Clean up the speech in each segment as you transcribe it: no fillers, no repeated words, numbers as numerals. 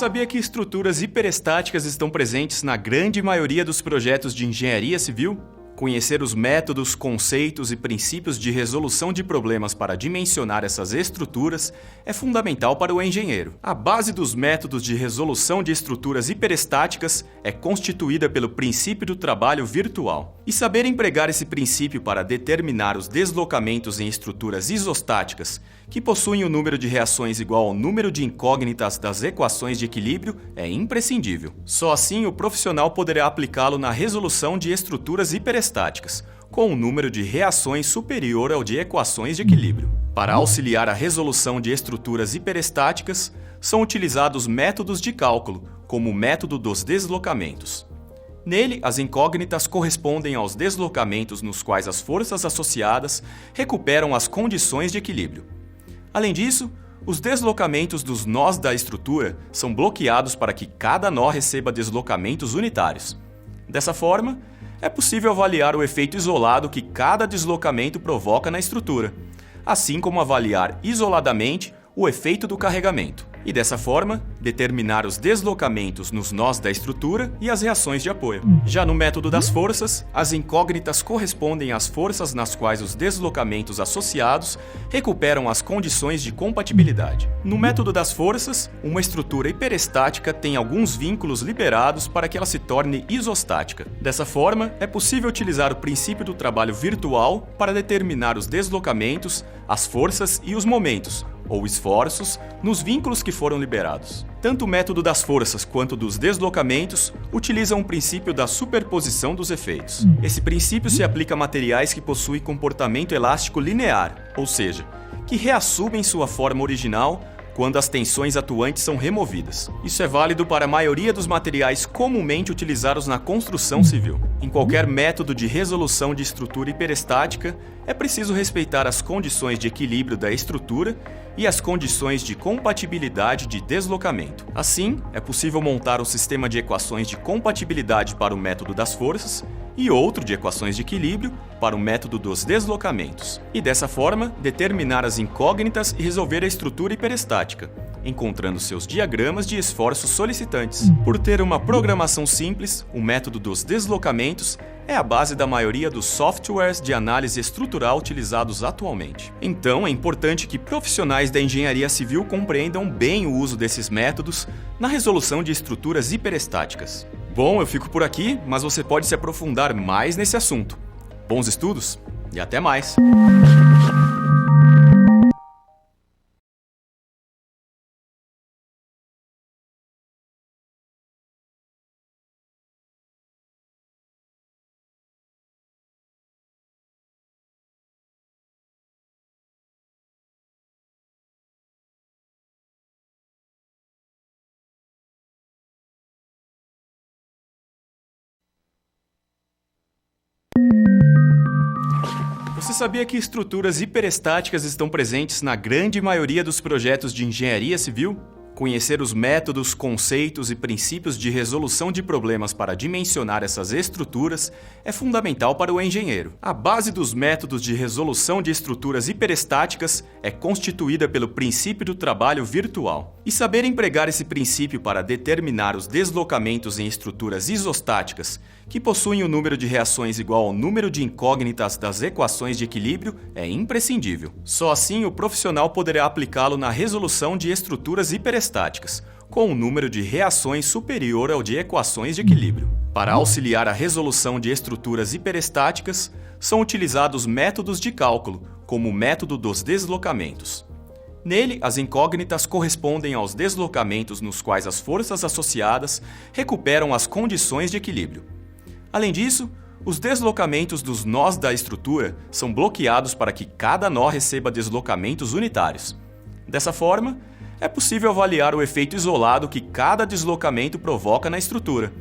sabia que estruturas hiperestáticas estão presentes na grande maioria dos projetos de engenharia civil? Conhecer os métodos, conceitos e princípios de resolução de problemas para dimensionar essas estruturas é fundamental para o engenheiro. A base dos métodos de resolução de estruturas hiperestáticas é constituída pelo princípio do trabalho virtual. E saber empregar esse princípio para determinar os deslocamentos em estruturas isostáticas, que possuem o número de reações igual ao número de incógnitas das equações de equilíbrio, é imprescindível. Só assim o profissional poderá aplicá-lo na resolução de estruturas hiperestáticas, com um número de reações superior ao de equações de equilíbrio. Para auxiliar a resolução de estruturas hiperestáticas, são utilizados métodos de cálculo, como o método dos deslocamentos. Nele, as incógnitas correspondem aos deslocamentos nos quais as forças associadas recuperam as condições de equilíbrio. Além disso, os deslocamentos dos nós da estrutura são bloqueados para que cada nó receba deslocamentos unitários. Dessa forma, é possível avaliar o efeito isolado que cada deslocamento provoca na estrutura, assim como avaliar isoladamente o efeito do carregamento. E dessa forma, determinar os deslocamentos nos nós da estrutura e as reações de apoio. Já no método das forças, as incógnitas correspondem às forças nas quais os deslocamentos associados recuperam as condições de compatibilidade. No método das forças, uma estrutura hiperestática tem alguns vínculos liberados para que ela se torne isostática. Dessa forma, é possível utilizar o princípio do trabalho virtual para determinar os deslocamentos, as forças e os momentos, ou esforços, nos vínculos que foram liberados. Tanto o método das forças quanto dos deslocamentos utilizam o princípio da superposição dos efeitos. Esse princípio se aplica a materiais que possuem comportamento elástico linear, ou seja, que reassumem sua forma original quando as tensões atuantes são removidas. Isso é válido para a maioria dos materiais comumente utilizados na construção civil. Em qualquer método de resolução de estrutura hiperestática, é preciso respeitar as condições de equilíbrio da estrutura e as condições de compatibilidade de deslocamento. Assim, é possível montar um sistema de equações de compatibilidade para o método das forças e outro de equações de equilíbrio para o método dos deslocamentos. E dessa forma, determinar as incógnitas e resolver a estrutura hiperestática, encontrando seus diagramas de esforços solicitantes. Por ter uma programação simples, o método dos deslocamentos é a base da maioria dos softwares de análise estrutural utilizados atualmente. Então, é importante que profissionais da engenharia civil compreendam bem o uso desses métodos na resolução de estruturas hiperestáticas. Bom, eu fico por aqui, mas você pode se aprofundar mais nesse assunto. Bons estudos e até mais! Você sabia que estruturas hiperestáticas estão presentes na grande maioria dos projetos de engenharia civil? Conhecer os métodos, conceitos e princípios de resolução de problemas para dimensionar essas estruturas é fundamental para o engenheiro. A base dos métodos de resolução de estruturas hiperestáticas é constituída pelo princípio do trabalho virtual. E saber empregar esse princípio para determinar os deslocamentos em estruturas isostáticas, que possuem o número de reações igual ao número de incógnitas das equações de equilíbrio, é imprescindível. Só assim o profissional poderá aplicá-lo na resolução de estruturas hiperestáticas, com um número de reações superior ao de equações de equilíbrio. Para auxiliar a resolução de estruturas hiperestáticas, são utilizados métodos de cálculo, como o método dos deslocamentos. Nele, as incógnitas correspondem aos deslocamentos nos quais as forças associadas recuperam as condições de equilíbrio. Além disso, os deslocamentos dos nós da estrutura são bloqueados para que cada nó receba deslocamentos unitários. Dessa forma, é possível avaliar o efeito isolado que cada deslocamento provoca na estrutura,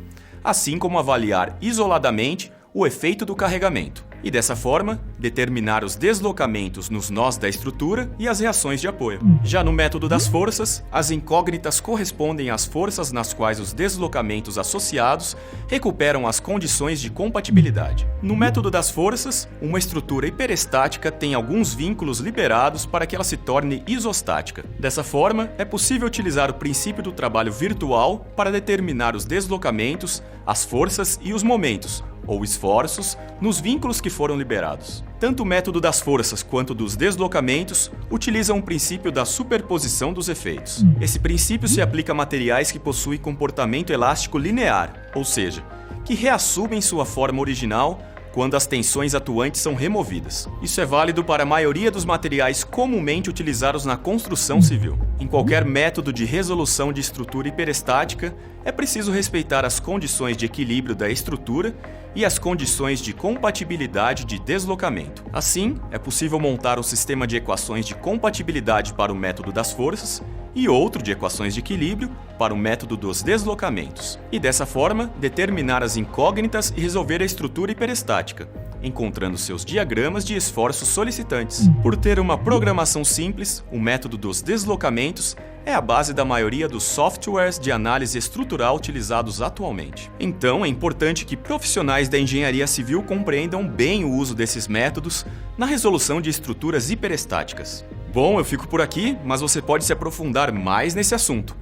assim como avaliar isoladamente o efeito do carregamento, e dessa forma, determinar os deslocamentos nos nós da estrutura e as reações de apoio. Já no método das forças, as incógnitas correspondem às forças nas quais os deslocamentos associados recuperam as condições de compatibilidade. No método das forças, uma estrutura hiperestática tem alguns vínculos liberados para que ela se torne isostática. Dessa forma, é possível utilizar o princípio do trabalho virtual para determinar os deslocamentos, as forças e os momentos, ou esforços, nos vínculos que foram liberados. Tanto o método das forças quanto dos deslocamentos utilizam o princípio da superposição dos efeitos. Esse princípio se aplica a materiais que possuem comportamento elástico linear, ou seja, que reassumem sua forma original quando as tensões atuantes são removidas. Isso é válido para a maioria dos materiais comumente utilizados na construção civil. Em qualquer método de resolução de estrutura hiperestática, é preciso respeitar as condições de equilíbrio da estrutura e as condições de compatibilidade de deslocamento. Assim, é possível montar um sistema de equações de compatibilidade para o método das forças e outro de equações de equilíbrio para o método dos deslocamentos. E dessa forma, determinar as incógnitas e resolver a estrutura hiperestática, encontrando seus diagramas de esforços solicitantes. Por ter uma programação simples, o método dos deslocamentos é a base da maioria dos softwares de análise estrutural utilizados atualmente. Então, é importante que profissionais da engenharia civil compreendam bem o uso desses métodos na resolução de estruturas hiperestáticas. Bom, eu fico por aqui, mas você pode se aprofundar mais nesse assunto.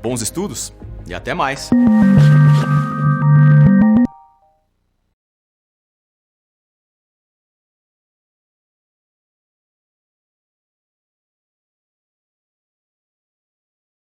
Bons estudos e até mais!